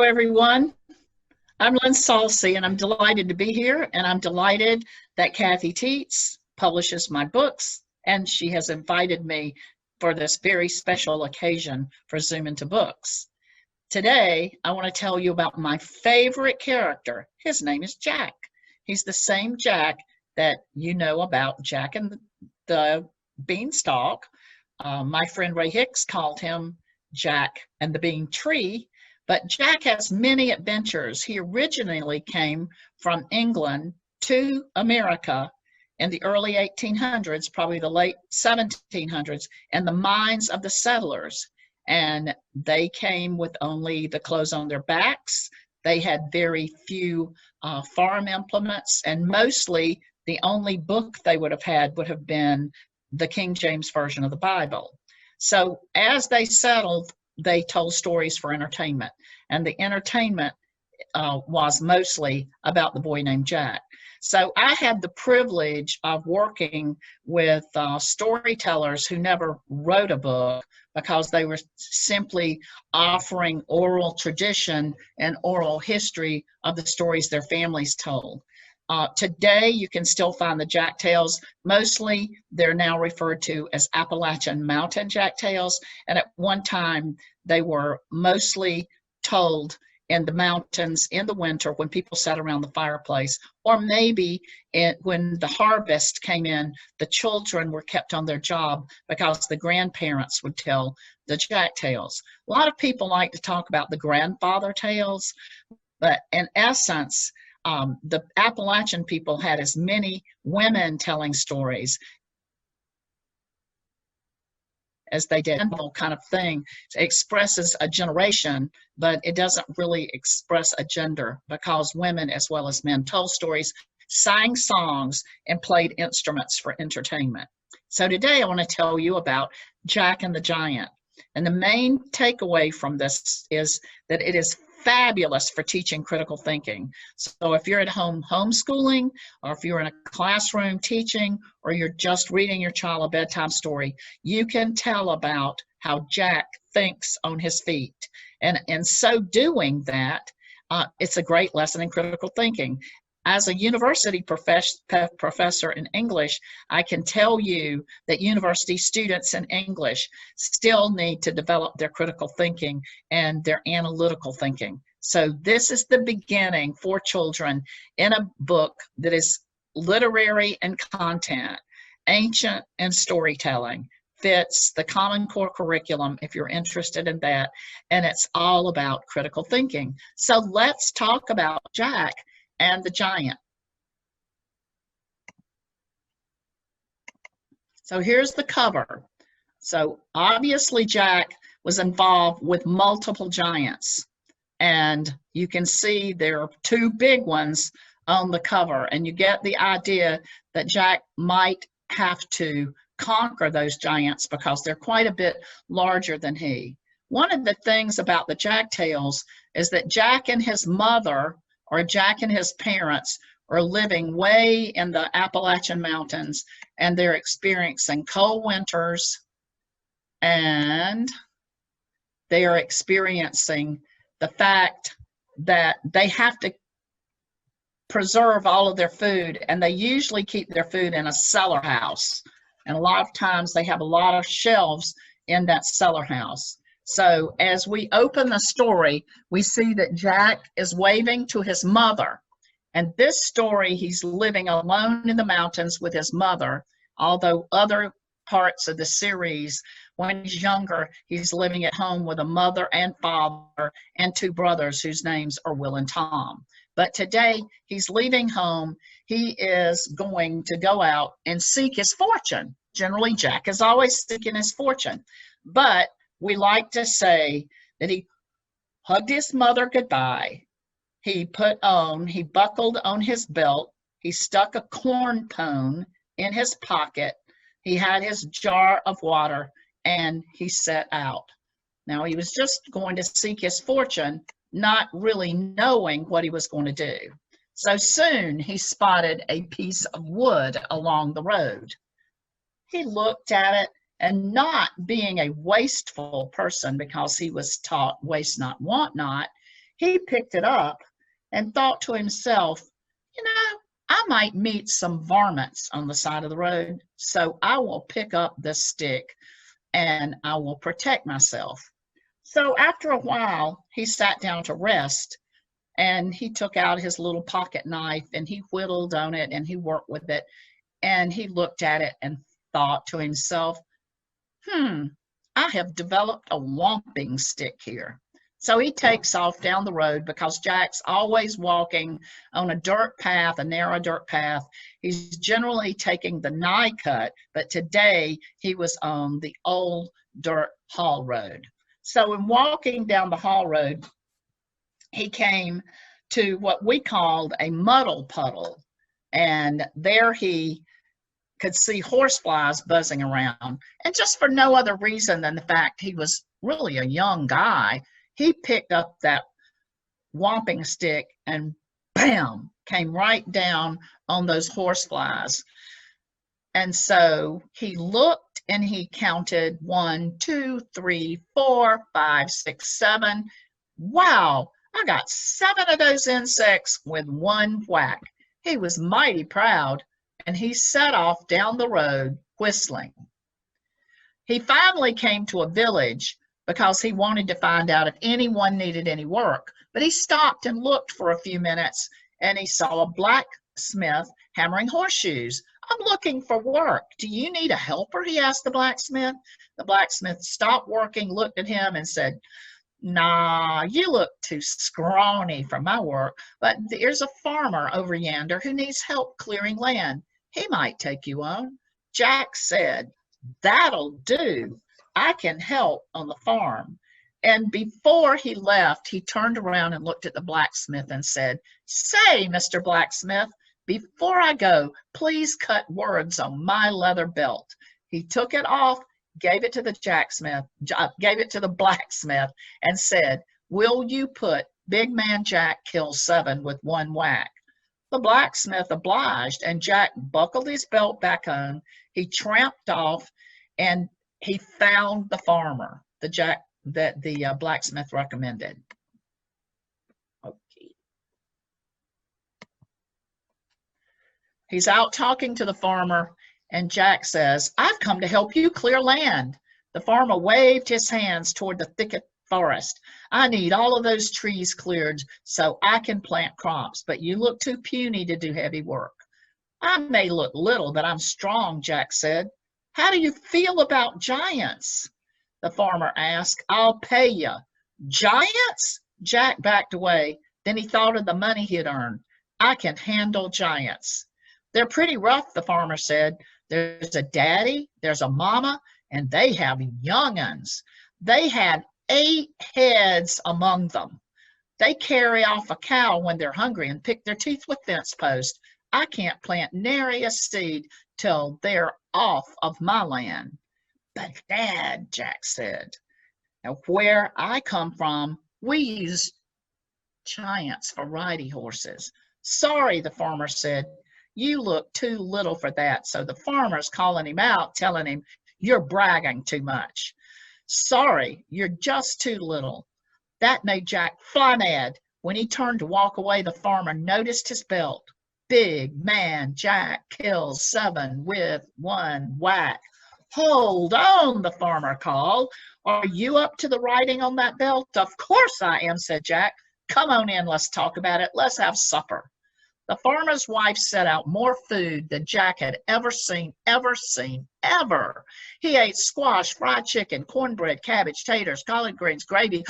Everyone. I'm Lynn Salsi, and I'm delighted to be here. And I'm delighted that Kathy Teets publishes my books, and she has invited me for this very special occasion for Zoom into Books. Today, I want to tell you about my favorite character. His name is Jack. He's the same Jack that you know about, Jack and the Beanstalk. My friend Ray Hicks called him Jack and the Bean Tree. But Jack has many adventures. He originally came from England to America in the early 1800s, probably the late 1700s, in the minds of the settlers. And they came with only the clothes on their backs. They had very few farm implements, and mostly the only book they would have been the King James Version of the Bible. So as they settled, they told stories for entertainment, and the entertainment was mostly about the boy named Jack. So I had the privilege of working with storytellers who never wrote a book because they were simply offering oral tradition and oral history of the stories their families told. Today, you can still find the Jack Tales. Mostly, they're now referred to as Appalachian Mountain Jack Tales. And at one time, they were mostly told in the mountains in the winter when people sat around the fireplace, or maybe when the harvest came in, the children were kept on their job because the grandparents would tell the Jack Tales. A lot of people like to talk about the grandfather tales, but in essence, the Appalachian people had as many women telling stories as they did. Kind of thing it expresses a generation, but it doesn't really express a gender, because women as well as men told stories, sang songs, and played instruments for entertainment. So today I want to tell you about Jack and the Giant. And the main takeaway from this is that it is fabulous for teaching critical thinking. So if you're at home homeschooling, or if you're in a classroom teaching, or you're just reading your child a bedtime story, you can tell about how Jack thinks on his feet. And in so doing that, it's a great lesson in critical thinking. As a university professor in English, I can tell you that university students in English still need to develop their critical thinking and their analytical thinking. So this is the beginning for children in a book that is literary and content, ancient and storytelling, fits the Common Core curriculum if you're interested in that, and it's all about critical thinking. So let's talk about Jack and the Giant. So here's the cover. So obviously Jack was involved with multiple giants, and you can see there are two big ones on the cover, and you get the idea that Jack might have to conquer those giants because they're quite a bit larger than he. One of the things about the Jack Tales is that Jack and his mother, or Jack and his parents, are living way in the Appalachian Mountains, and they're experiencing cold winters, and they are experiencing the fact that they have to preserve all of their food, and they usually keep their food in a cellar house. And a lot of times they have a lot of shelves in that cellar house. So as we open the story, we see that Jack is waving to his mother. And this story, he's living alone in the mountains with his mother, although other parts of the series, when he's younger, he's living at home with a mother and father and two brothers whose names are Will and Tom. But today, he's leaving home. He is going to go out and seek his fortune. Generally, Jack is always seeking his fortune. But we like to say that he hugged his mother goodbye. He buckled on his belt. He stuck a corn pone in his pocket. He had his jar of water, and he set out. Now, he was just going to seek his fortune, not really knowing what he was going to do. So soon he spotted a piece of wood along the road. He looked at it, and not being a wasteful person, because he was taught waste not, want not, He picked it up and thought to himself, you know, I might meet some varmints on the side of the road, so I will pick up this stick and I will protect myself. So after a while, he sat down to rest and he took out his little pocket knife and he whittled on it and he worked with it and he looked at it and thought to himself, I have developed a whomping stick here. So he takes off down the road because Jack's always walking on a dirt path, a narrow dirt path. He's generally taking the nigh cut, but today he was on the old dirt haul road. So in walking down the haul road, he came to what we called a muddle puddle. And there he could see horseflies buzzing around. And just for no other reason than the fact he was really a young guy, he picked up that whomping stick and bam, came right down on those horseflies. And so he looked and he counted 1, 2, 3, 4, 5, 6, 7. Wow, I got 7 of those insects with one whack. He was mighty proud and he set off down the road whistling. He finally came to a village because he wanted to find out if anyone needed any work. But he stopped and looked for a few minutes and he saw a blacksmith hammering horseshoes. I'm looking for work. Do you need a helper? He asked the blacksmith. The blacksmith stopped working, looked at him and said, nah, you look too scrawny for my work, but there's a farmer over yonder who needs help clearing land. He might take you on. Jack said, that'll do. I can help on the farm. And before he left, he turned around and looked at the blacksmith and said, say, Mr. Blacksmith, before I go, please cut words on my leather belt. He took it off, gave it to the blacksmith and said, will you put Big Man Jack kills 7 with one whack? The blacksmith obliged and Jack buckled his belt back on. He tramped off and he found the farmer, that the blacksmith recommended. Okay. He's out talking to the farmer, and Jack says, I've come to help you clear land. The farmer waved his hands toward the thicket forest. I need all of those trees cleared so I can plant crops, but you look too puny to do heavy work. I may look little, but I'm strong, Jack said. How do you feel about giants? The farmer asked. I'll pay you. Giants? Jack backed away. Then he thought of the money he'd earned. I can handle giants. They're pretty rough, the farmer said. There's a daddy, there's a mama, and they have young'uns. They had 8 heads among them. They carry off a cow when they're hungry and pick their teeth with fence posts. I can't plant nary a seed till they're off of my land. But Dad, Jack said, now where I come from, we use giants for riding horses. Sorry, the farmer said, you look too little for that. So the farmer's calling him out, telling him, you're bragging too much. Sorry, you're just too little. That made Jack fly mad. When he turned to walk away, the farmer noticed his belt. Big Man Jack kills 7 with one whack. Hold on, the farmer called. Are you up to the writing on that belt? Of course I am, said Jack. Come on in, let's talk about it. Let's have supper. The farmer's wife set out more food than Jack had ever seen. He ate squash, fried chicken, cornbread, cabbage, taters, collard greens, gravy,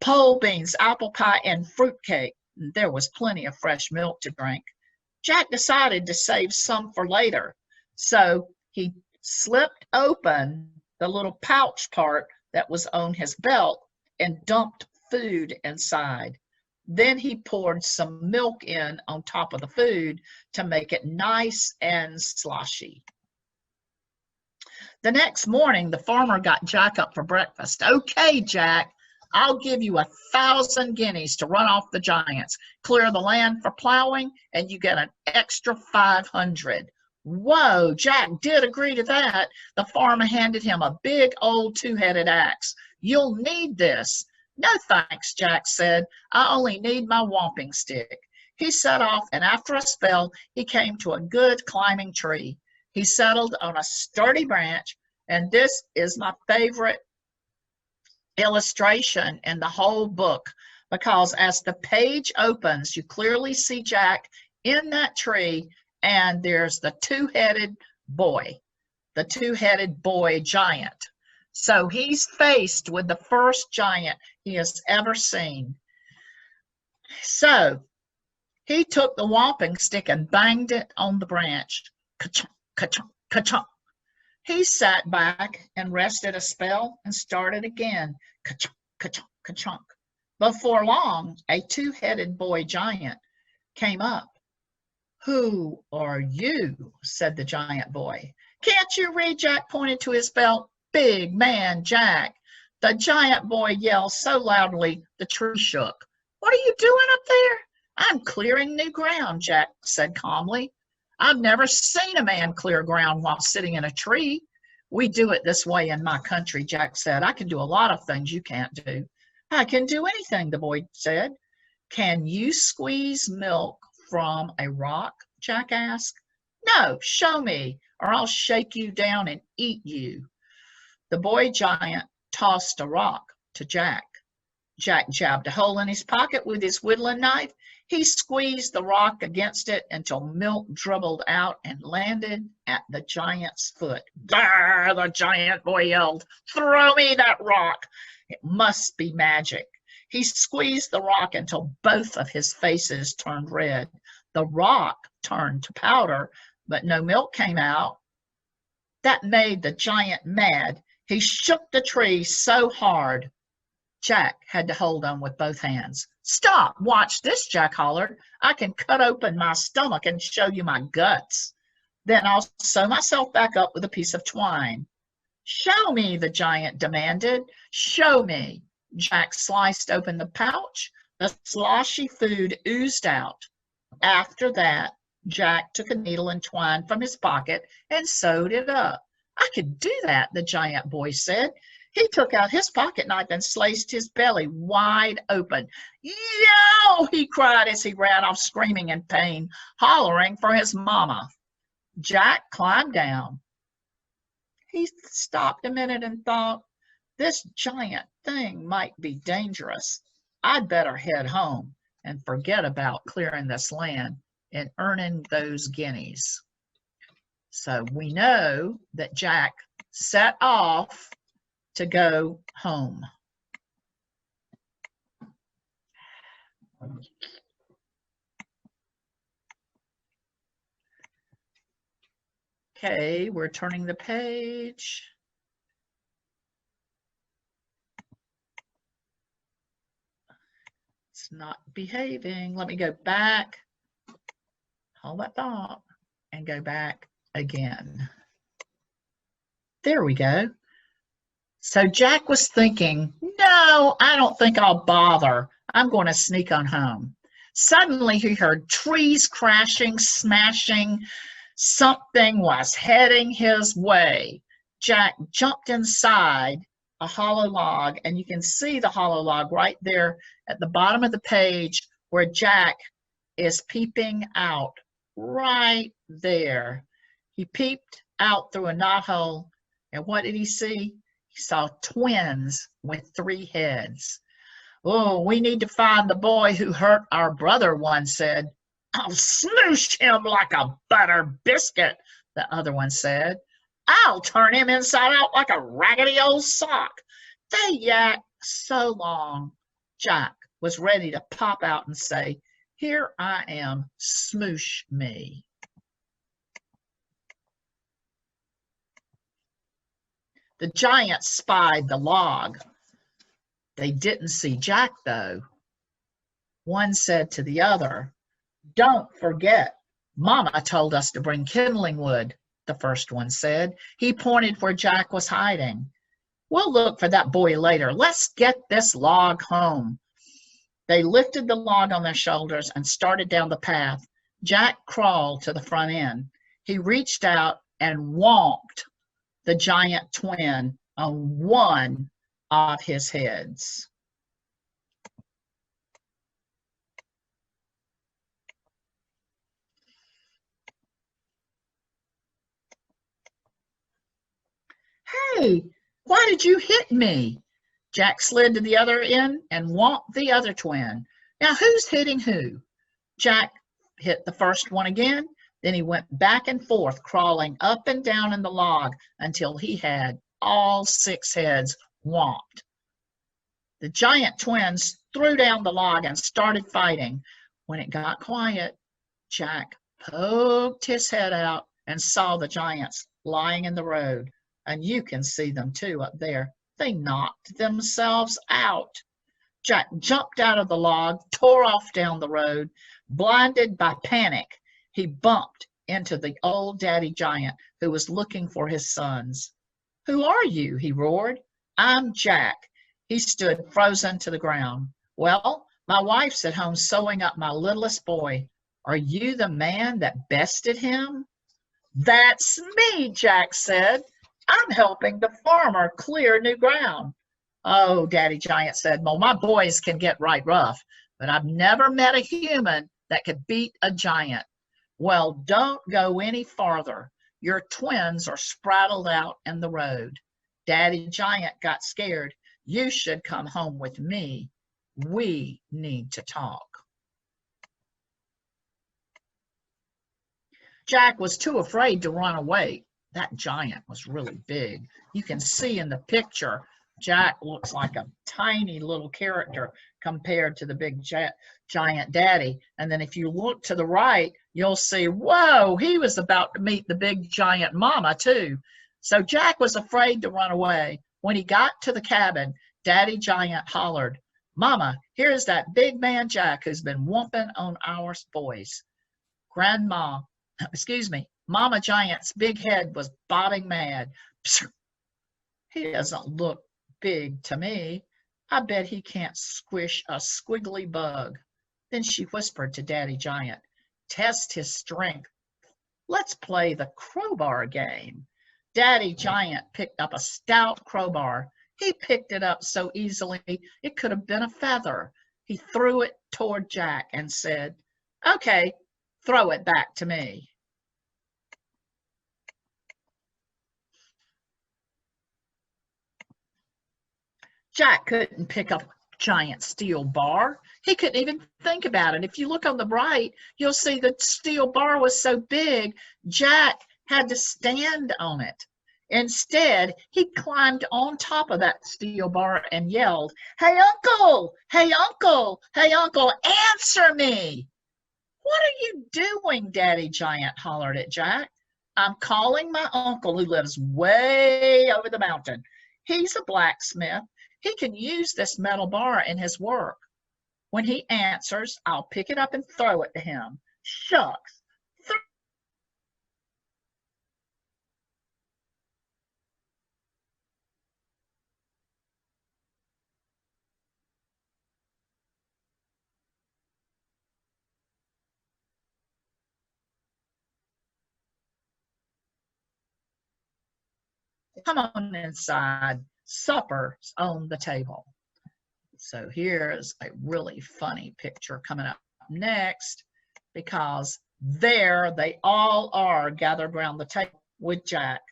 pole beans, apple pie, and fruitcake. There was plenty of fresh milk to drink. Jack decided to save some for later, so he slipped open the little pouch part that was on his belt and dumped food inside. Then he poured some milk in on top of the food to make it nice and sloshy. The next morning, the farmer got Jack up for breakfast. Okay, Jack, I'll give you 1,000 guineas to run off the giants, clear the land for plowing, and you get an extra 500. Whoa, Jack did agree to that. The farmer handed him a big old 2-headed axe. You'll need this. No thanks, Jack said. I only need my whomping stick. He set off, and after a spell, he came to a good climbing tree. He settled on a sturdy branch, and this is my favorite illustration in the whole book, because as the page opens, you clearly see Jack in that tree, and there's the two-headed boy giant. So he's faced with the first giant he has ever seen. So he took the whopping stick and banged it on the branch. Ka-chunk, ka-chunk, ka-chunk. He sat back and rested a spell and started again. Ka-chunk, ka-chunk, ka-chunk. Before long, a two-headed boy giant came up. Who are you? Said the giant boy. Can't you read? Jack pointed to his belt. Big man Jack. The giant boy yelled so loudly the tree shook. What are you doing up there? I'm clearing new ground, Jack said calmly. I've never seen a man clear ground while sitting in a tree. We do it this way in my country, Jack said. I can do a lot of things you can't do. I can do anything, the boy said. Can you squeeze milk from a rock? Jack asked. No, show me, or I'll shake you down and eat you. The boy giant tossed a rock to Jack. Jack jabbed a hole in his pocket with his whittling knife. He squeezed the rock against it until milk dribbled out and landed at the giant's foot. There, the giant boy yelled. Throw me that rock. It must be magic. He squeezed the rock until both of his faces turned red. The rock turned to powder, but no milk came out. That made the giant mad. He shook the tree so hard, Jack had to hold on with both hands. Stop! Watch this, Jack hollered. I can cut open my stomach and show you my guts. Then I'll sew myself back up with a piece of twine. Show me, the giant demanded. Show me. Jack sliced open the pouch. The sloshy food oozed out. After that, Jack took a needle and twine from his pocket and sewed it up. I could do that, the giant boy said. He took out his pocket knife and sliced his belly wide open. Yo! He cried as he ran off screaming in pain, hollering for his mama. Jack climbed down. He stopped a minute and thought, this giant thing might be dangerous. I'd better head home and forget about clearing this land and earning those guineas. So we know that Jack set off to go home. Okay, we're turning the page. It's not behaving. Let me go back. Hold that thought and go back again. There we go. So Jack was thinking, no, I don't think I'll bother. I'm going to sneak on home. Suddenly he heard trees crashing, smashing. Something was heading his way. Jack jumped inside a hollow log, and you can see the hollow log right there at the bottom of the page where Jack is peeping out right there. He peeped out through a knothole, and what did he see? He saw twins with 3 heads. Oh, we need to find the boy who hurt our brother, one said. I'll smoosh him like a butter biscuit, the other one said. I'll turn him inside out like a raggedy old sock. They yacked so long, Jack was ready to pop out and say, here I am, smoosh me. The giants spied the log. They didn't see Jack, though. One said to the other, don't forget, Mama told us to bring kindling wood, the first one said. He pointed where Jack was hiding. We'll look for that boy later. Let's get this log home. They lifted the log on their shoulders and started down the path. Jack crawled to the front end. He reached out and whomped the giant twin on one of his heads. Hey, why did you hit me? Jack slid to the other end and whomped the other twin. Now who's hitting who? Jack hit the first one again. Then he went back and forth, crawling up and down in the log until he had all 6 heads whomped. The giant twins threw down the log and started fighting. When it got quiet, Jack poked his head out and saw the giants lying in the road. And you can see them too up there. They knocked themselves out. Jack jumped out of the log, tore off down the road. Blinded by panic, he bumped into the old daddy giant who was looking for his sons. Who are you? He roared. I'm Jack. He stood frozen to the ground. Well, my wife's at home sewing up my littlest boy. Are you the man that bested him? That's me, Jack said. I'm helping the farmer clear new ground. Oh, Daddy Giant said, well, my boys can get right rough, but I've never met a human that could beat a giant. Well, don't go any farther. Your twins are spraddled out in the road. Daddy Giant got scared. You should come home with me. We need to talk. Jack was too afraid to run away. That giant was really big. You can see in the picture, Jack looks like a tiny little character compared to the big giant daddy. And then if you look to the right, you'll see, whoa, he was about to meet the big giant mama too. So Jack was afraid to run away. When he got to the cabin, Daddy Giant hollered, Mama, here's that big man Jack who's been whooping on our boys. Mama Giant's big head was bobbing mad. Psst, he doesn't look big to me. I bet he can't squish a squiggly bug. Then she whispered to Daddy Giant, test his strength. Let's play the crowbar game. Daddy Giant picked up a stout crowbar. He picked it up so easily it could have been a feather. He threw it toward Jack and said, okay, throw it back to me. Jack couldn't pick up a giant steel bar. He couldn't even think about it. If you look on the right, you'll see the steel bar was so big, Jack had to stand on it. Instead, he climbed on top of that steel bar and yelled, hey, Uncle! Hey, Uncle! Hey, Uncle, answer me! What are you doing? Daddy Giant hollered at Jack. I'm calling my uncle who lives way over the mountain. He's a blacksmith. He can use this metal bar in his work. When he answers, I'll pick it up and throw it to him. Shucks. Come on inside. Supper's on the table. So here's a really funny picture coming up next, because there they all are gathered around the table with Jack.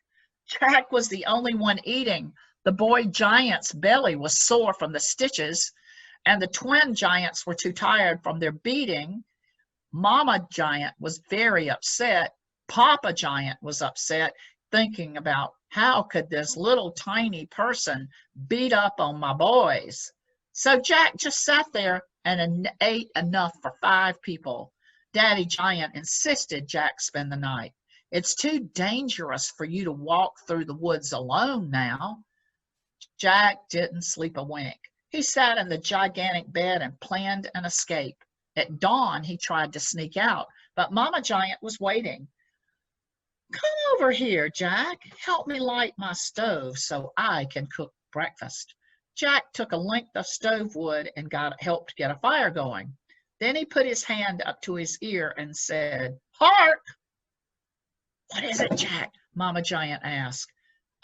Jack was the only one eating. The boy giant's belly was sore from the stitches, and the twin giants were too tired from their beating. Mama Giant was very upset. Papa Giant was upset, thinking about how could this little tiny person beat up on my boys. So Jack just sat there and ate enough for 5 people. Daddy Giant insisted Jack spend the night. It's too dangerous for you to walk through the woods alone now. Jack didn't sleep a wink. He sat in the gigantic bed and planned an escape. At dawn, he tried to sneak out, but Mama Giant was waiting. Come over here, Jack. Help me light my stove so I can cook breakfast. Jack took a length of stove wood and helped get a fire going. Then he put his hand up to his ear and said, Hark! What is it, Jack? Mama Giant asked.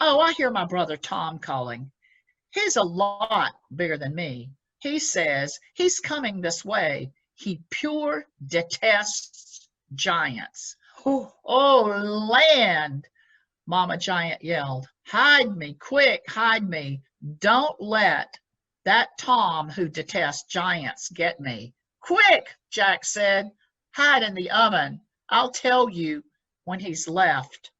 Oh, I hear my brother Tom calling. He's a lot bigger than me. He says he's coming this way. He pure detests giants. Oh, land! Mama Giant yelled. Hide me, quick, hide me. Don't let that Tom who detests giants get me. Quick, Jack said. Hide in the oven. I'll tell you when he's left.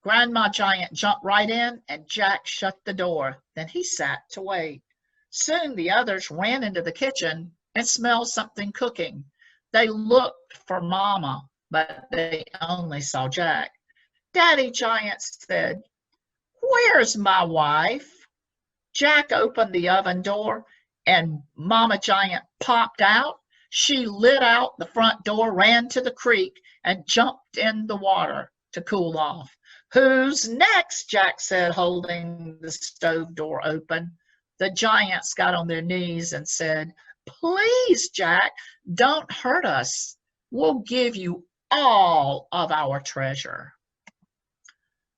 Grandma Giant jumped right in, and Jack shut the door. Then he sat to wait. Soon the others ran into the kitchen and smelled something cooking. They looked for Mama, but they only saw Jack. Daddy Giant said, Where's my wife? Jack opened the oven door, and Mama Giant popped out. She lit out the front door, ran to the creek, and jumped in the water to cool off. Who's next? Jack said, holding the stove door open. The giants got on their knees and said, Please, Jack, don't hurt us. We'll give you all of our treasure.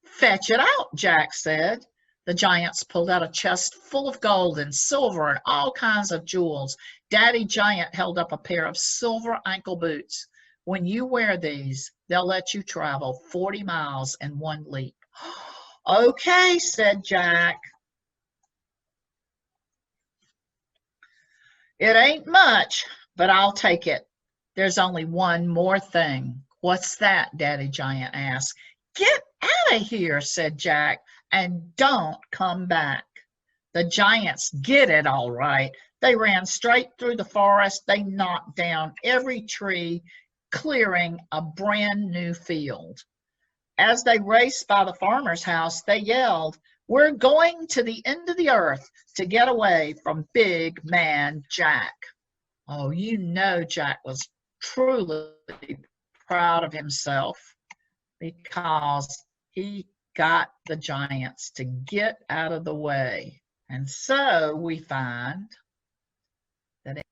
Fetch it out, Jack said. The giants pulled out a chest full of gold and silver and all kinds of jewels. Daddy Giant held up a pair of silver ankle boots. When you wear these, they'll let you travel 40 miles in one leap. Okay, said Jack. It ain't much, but I'll take it. There's only one more thing. What's that? Daddy Giant asked. Get out of here, said Jack, and don't come back. The giants get it all right. They ran straight through the forest. They knocked down every tree, clearing a brand new field. As they raced by the farmer's house, they yelled, We're going to the end of the earth to get away from Big Man Jack. Oh, you know Jack was truly proud of himself because he got the giants to get out of the way. And so we find that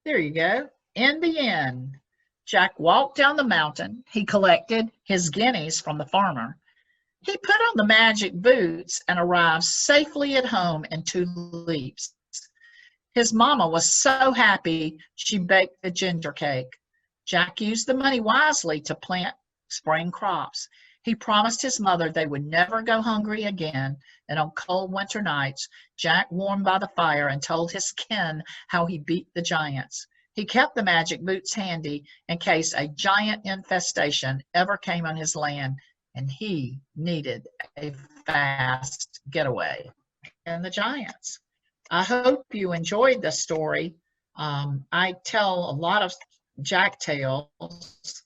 there you go. In the end, Jack walked down the mountain. He collected his guineas from the farmer. He put on the magic boots and arrived safely at home in 2 leaps. His mama was so happy she baked the ginger cake. Jack used the money wisely to plant spring crops. He promised his mother they would never go hungry again, and on cold winter nights, Jack warmed by the fire and told his kin how he beat the giants. He kept the magic boots handy in case a giant infestation ever came on his land and he needed a fast getaway. And the giants. I hope you enjoyed the story. I tell a lot of Jack tales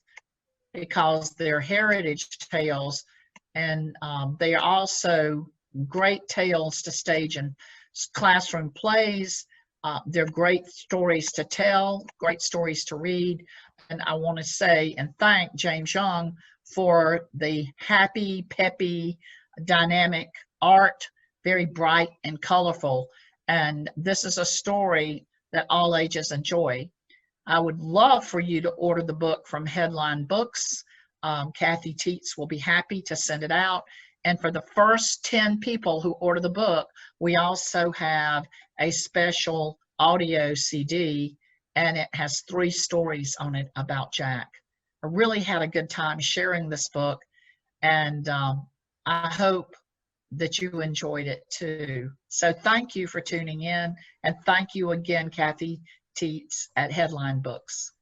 because they're heritage tales, and they are also great tales to stage in classroom plays. They're great stories to tell, great stories to read. And I want to say and thank James Young for the happy, peppy, dynamic art, very bright and colorful. And this is a story that all ages enjoy. I would love for you to order the book from Headline Books. Kathy Teets will be happy to send it out. And for the first 10 people who order the book, we also have a special audio CD, and it has 3 stories on it about Jack. I really had a good time sharing this book, and I hope that you enjoyed it too. So thank you for tuning in, and thank you again, Kathy Teets at Headline Books.